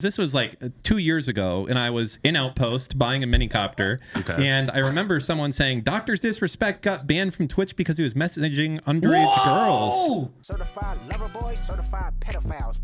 This was like 2 years ago, and I was in Outpost buying a minicopter, and I remember someone saying Doctor's Disrespect got banned from Twitch because he was messaging underage girls. Certified lover boy, certified pedophiles.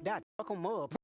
That fuck 'em up.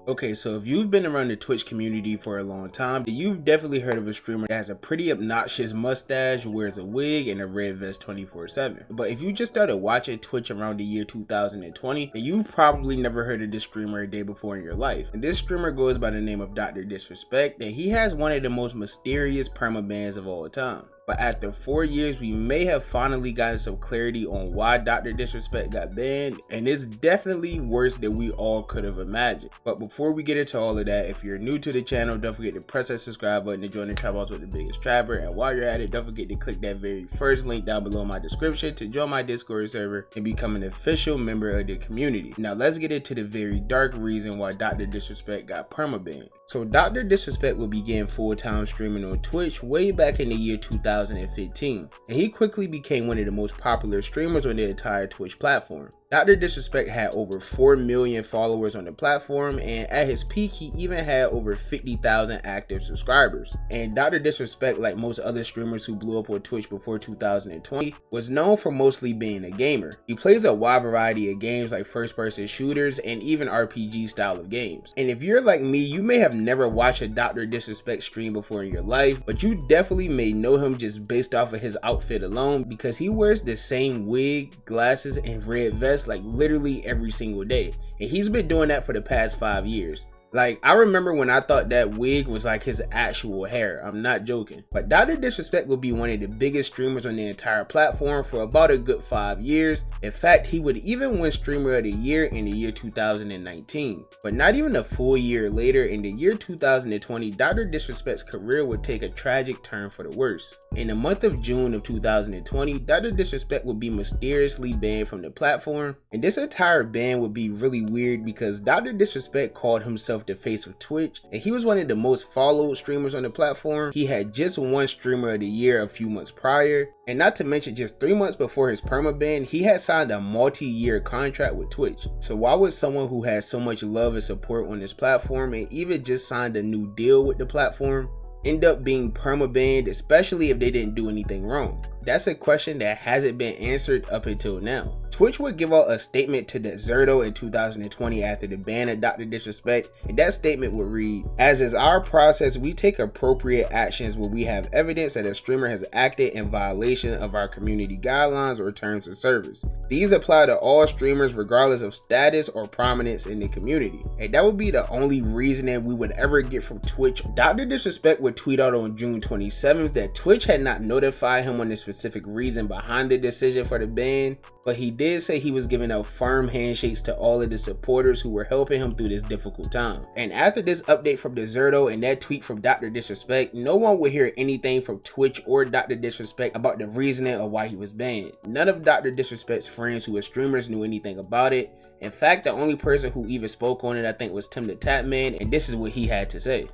Okay, so if you've been around the Twitch community for a long time, then you've definitely heard of a streamer that has a pretty obnoxious mustache, wears a wig, and a red vest 24/7. But if you just started watching Twitch around the year 2020, then you've probably never heard of this streamer a day before in your life. And this streamer goes by the name of Dr. Disrespect, and he has one of the most mysterious perma bans of all time. But after 4 years, we may have finally gotten some clarity on why Dr. Disrespect got banned, and it's definitely worse than we all could have imagined. But before we get into all of that, if you're new to the channel, don't forget to press that subscribe button to join the Trap House with the biggest trapper, and while you're at it, don't forget to click that very first link down below in my description to join my Discord server and become an official member of the community. Now let's get into the very dark reason why Dr. Disrespect got permabanned. So Dr. Disrespect would begin full-time streaming on Twitch way back in the year 2015, and he quickly became one of the most popular streamers on the entire Twitch platform. Dr. Disrespect had over 4 million followers on the platform, and at his peak he even had over 50,000 active subscribers. And Dr. Disrespect, like most other streamers who blew up on Twitch before 2020, was known for mostly being a gamer. He plays a wide variety of games like first-person shooters and even RPG style of games. And if you're like me, you may have never watched a Dr. Disrespect stream before in your life, but you definitely may know him just based off of his outfit alone, because he wears the same wig, glasses, and red vest like literally every single day, and he's been doing that for the past 5 years. Like, I remember when I thought that wig was like his actual hair. I'm not joking. But Dr. Disrespect will be one of the biggest streamers on the entire platform for about a good 5 years. In fact, he would even win Streamer of the Year in the year 2019. But not even a full year later, in the year 2020, Dr. Disrespect's career would take a tragic turn for the worse. In the month of June of 2020, Dr. Disrespect would be mysteriously banned from the platform. And this entire ban would be really weird because Dr. Disrespect called himself the face of Twitch, and he was one of the most followed streamers on the platform. He had just won Streamer of the Year a few months prior, and not to mention just 3 months before his permaban, he had signed a multi-year contract with Twitch. So why would someone who has so much love and support on this platform and even just signed a new deal with the platform end up being permabanned, especially if they didn't do anything wrong? That's a question that hasn't been answered up until now. Twitch would give out a statement to Zerto in 2020 after the ban of Dr. Disrespect, and that statement would read, "As is our process, we take appropriate actions when we have evidence that a streamer has acted in violation of our community guidelines or terms of service. These apply to all streamers regardless of status or prominence in the community." And that would be the only reasoning we would ever get from Twitch. Dr. Disrespect would tweet out on June 27th that Twitch had not notified him on the specific reason behind the decision for the ban, but he did say he was giving out firm handshakes to all of the supporters who were helping him through this difficult time. And after this update from Zerto and that tweet from Dr. Disrespect, no one would hear anything from Twitch or Dr. Disrespect about the reasoning of why he was banned. None of Dr. Disrespect's friends who were streamers knew anything about it. In fact, the only person who even spoke on it, I think, was Tim the Tapman, and this is what he had to say.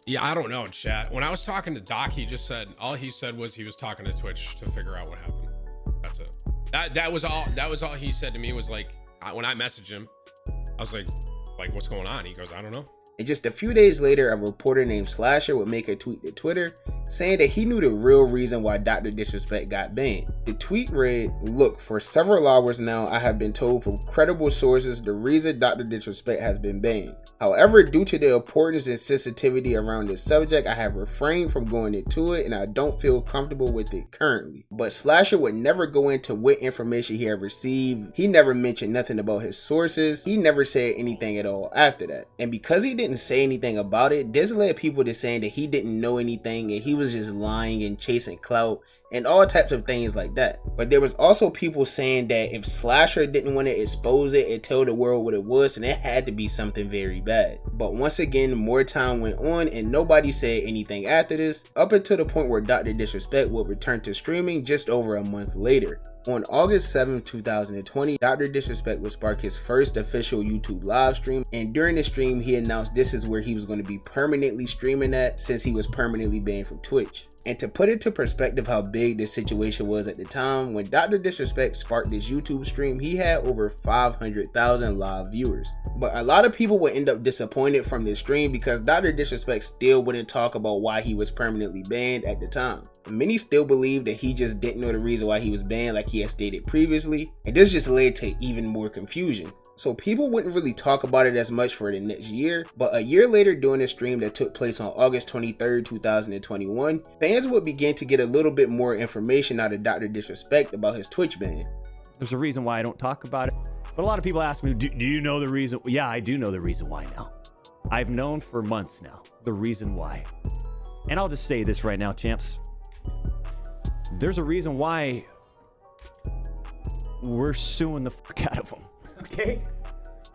Yeah, I don't know, chat. When I was talking to Doc, he just said, all he said was he was talking to Twitch to figure out what happened. That's it. That was all he said to me. Was like, when I messaged him, I was like, what's going on? He goes, I don't know. And just a few days later, a reporter named Slasher would make a tweet to Twitter saying that he knew the real reason why Dr. Disrespect got banned. The tweet read, "Look, for several hours now, I have been told from credible sources the reason Dr. Disrespect has been banned. However, due to the importance and sensitivity around this subject, I have refrained from going into it, and I don't feel comfortable with it currently." But Slasher would never go into what information he had received. He never mentioned nothing about his sources. He never said anything at all after that. And because he didn't say anything about it, this led people to saying that he didn't know anything and he was just lying and chasing clout and all types of things like that. But there was also people saying that if Slasher didn't want to expose it and tell the world what it was, then it had to be something very bad. But once again, more time went on and nobody said anything after this, up until the point where Dr. Disrespect would return to streaming just over a month later. On August 7th, 2020, Dr. Disrespect would spark his first official YouTube live stream, and during the stream he announced this is where he was going to be permanently streaming at, since he was permanently banned from Twitch. And to put into perspective how big big the situation was at the time. When Dr. Disrespect sparked this YouTube stream, he had over 500,000 live viewers. But a lot of people would end up disappointed from this stream because Dr. Disrespect still wouldn't talk about why he was permanently banned at the time. Many still believe that he just didn't know the reason why he was banned like he had stated previously, and this just led to even more confusion. So people wouldn't really talk about it as much for the next year, but a year later during a stream that took place on August 23rd, 2021, fans would begin to get a little bit more information out of Dr. Disrespect about his Twitch ban. There's a reason why I don't talk about it, but a lot of people ask me, do you know the reason? Yeah, I do know the reason why now. I've known for months now the reason why. And I'll just say this right now, champs. There's a reason why we're suing the fuck out of them. Okay?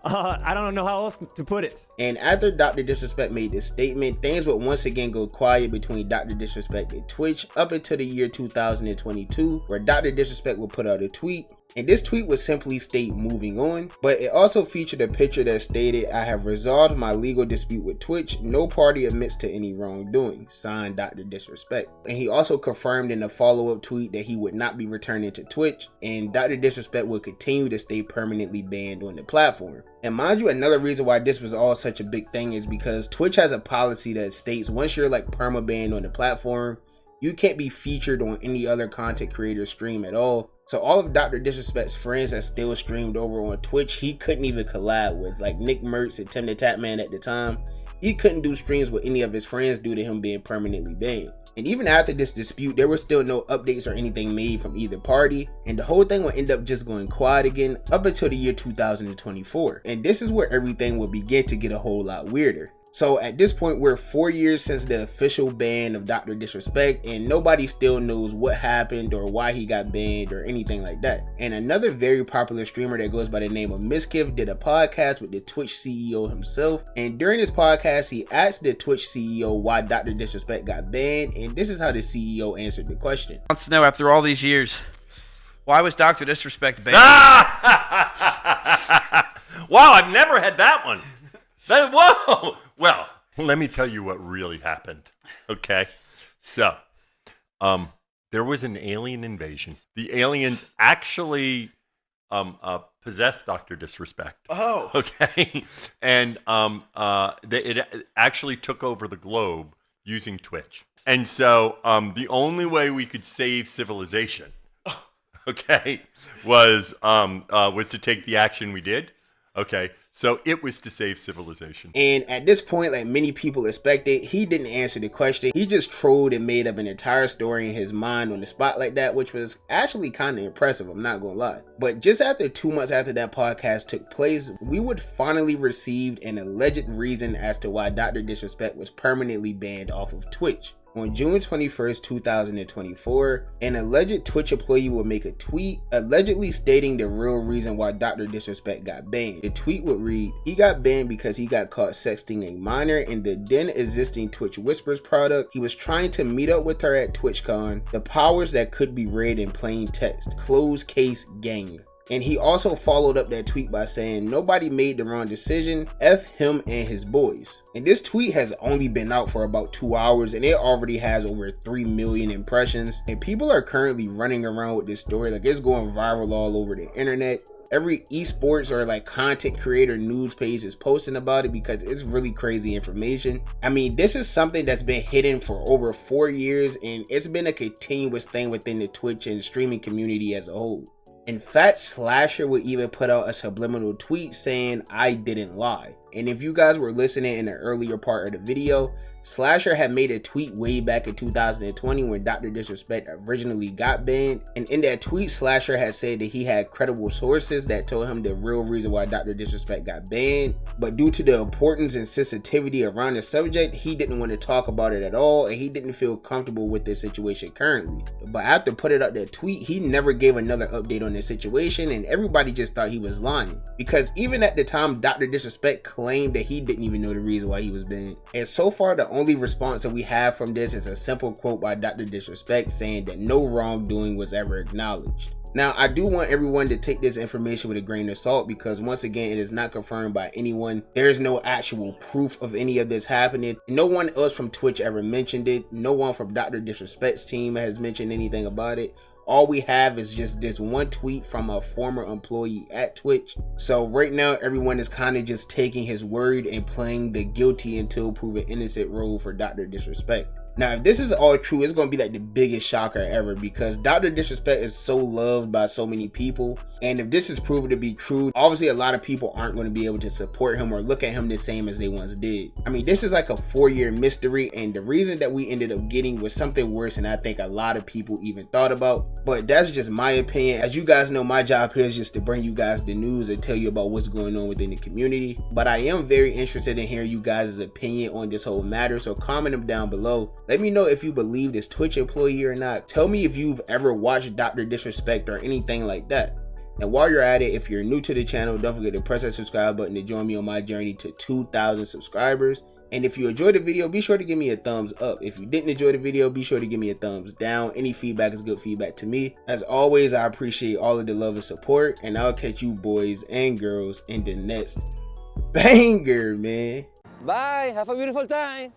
I don't know how else to put it. And after Dr. Disrespect made this statement, things would once again go quiet between Dr. Disrespect and Twitch up until the year 2022, where Dr. Disrespect would put out a tweet. And this tweet would simply state moving on, but it also featured a picture that stated, "I have resolved my legal dispute with Twitch. No party admits to any wrongdoing. Signed, Dr. Disrespect." And he also confirmed in a follow-up tweet that he would not be returning to Twitch, and Dr. Disrespect would continue to stay permanently banned on the platform. And mind you, another reason why this was all such a big thing is because Twitch has a policy that states once you're like perma banned on the platform, you can't be featured on any other content creator stream at all. So all of Dr. Disrespect's friends that still streamed over on Twitch, he couldn't even collab with, like Nick Mertz and Tim the Tatman at the time. He couldn't do streams with any of his friends due to him being permanently banned. And even after this dispute, there was still no updates or anything made from either party, and the whole thing would end up just going quiet again up until the year 2024. And this is where everything would begin to get a whole lot weirder. So at this point, we're 4 years since the official ban of Dr. Disrespect, and nobody still knows what happened or why he got banned or anything like that. And another very popular streamer that goes by the name of Miskiff did a podcast with the Twitch CEO himself, and during this podcast he asked the Twitch CEO why Dr. Disrespect got banned, and this is how the CEO answered the question. Wants to know, after all these years, why was Dr. Disrespect banned? Wow, I've never had that one. Whoa! Well, let me tell you what really happened. Okay, so there was an alien invasion. The aliens actually possessed Dr. Disrespect. Oh, okay, and it actually took over the globe using Twitch. And so the only way we could save civilization, okay, was to take the action we did. Okay, so it was to save civilization. And at this point, like many people expected, he didn't answer the question. He just trolled and made up an entire story in his mind on the spot like that, which was actually kind of impressive, I'm not gonna lie. But just after 2 months after that podcast took place, we would finally receive an alleged reason as to why Dr. Disrespect was permanently banned off of Twitch. On June 21st, 2024, an alleged Twitch employee would make a tweet allegedly stating the real reason why Dr. Disrespect got banned. The tweet would read, "He got banned because he got caught sexting a minor in the then existing Twitch Whispers product. He was trying to meet up with her at TwitchCon. The powers that could be read in plain text. Close case gang." And he also followed up that tweet by saying, "Nobody made the wrong decision. F him and his boys." And this tweet has only been out for about 2 hours and it already has over 3 million impressions. And people are currently running around with this story like it's going viral all over the internet. Every esports or like content creator news page is posting about it because it's really crazy information. I mean, this is something that's been hidden for over 4 years and it's been a continuous thing within the Twitch and streaming community as a whole. In fact, Slasher would even put out a subliminal tweet saying, "I didn't lie." And if you guys were listening in the earlier part of the video, Slasher had made a tweet way back in 2020 when Dr. Disrespect originally got banned. And in that tweet, Slasher had said that he had credible sources that told him the real reason why Dr. Disrespect got banned. But due to the importance and sensitivity around the subject, he didn't want to talk about it at all and he didn't feel comfortable with this situation currently. But after putting up that tweet, he never gave another update on the situation and everybody just thought he was lying. Because even at the time, Dr. Disrespect claimed that he didn't even know the reason why he was banned. And so far, the only response that we have from this is a simple quote by Dr. Disrespect saying that no wrongdoing was ever acknowledged. Now, I do want everyone to take this information with a grain of salt because once again, it is not confirmed by anyone. There is no actual proof of any of this happening. No one else from Twitch ever mentioned it. No one from Dr. Disrespect's team has mentioned anything about it. All we have is just this one tweet from a former employee at Twitch. So right now, everyone is kind of just taking his word and playing the guilty until proven innocent role for Dr. Disrespect. Now, if this is all true, it's going to be like the biggest shocker ever because Dr. Disrespect is so loved by so many people. And if this is proven to be true, obviously a lot of people aren't going to be able to support him or look at him the same as they once did. I mean, this is like a 4-year mystery, and the reason that we ended up getting was something worse than I think a lot of people even thought about. But that's just my opinion. As you guys know, my job here is just to bring you guys the news and tell you about what's going on within the community. But I am very interested in hearing you guys' opinion on this whole matter, so comment them down below. Let me know if you believe this Twitch employee or not. Tell me if you've ever watched Dr. Disrespect or anything like that. And while you're at it, if you're new to the channel, don't forget to press that subscribe button to join me on my journey to 2,000 subscribers. And if you enjoyed the video, be sure to give me a thumbs up. If you didn't enjoy the video, be sure to give me a thumbs down. Any feedback is good feedback to me. As always, I appreciate all of the love and support, and I'll catch you boys and girls in the next banger, man. Bye. Have a beautiful time.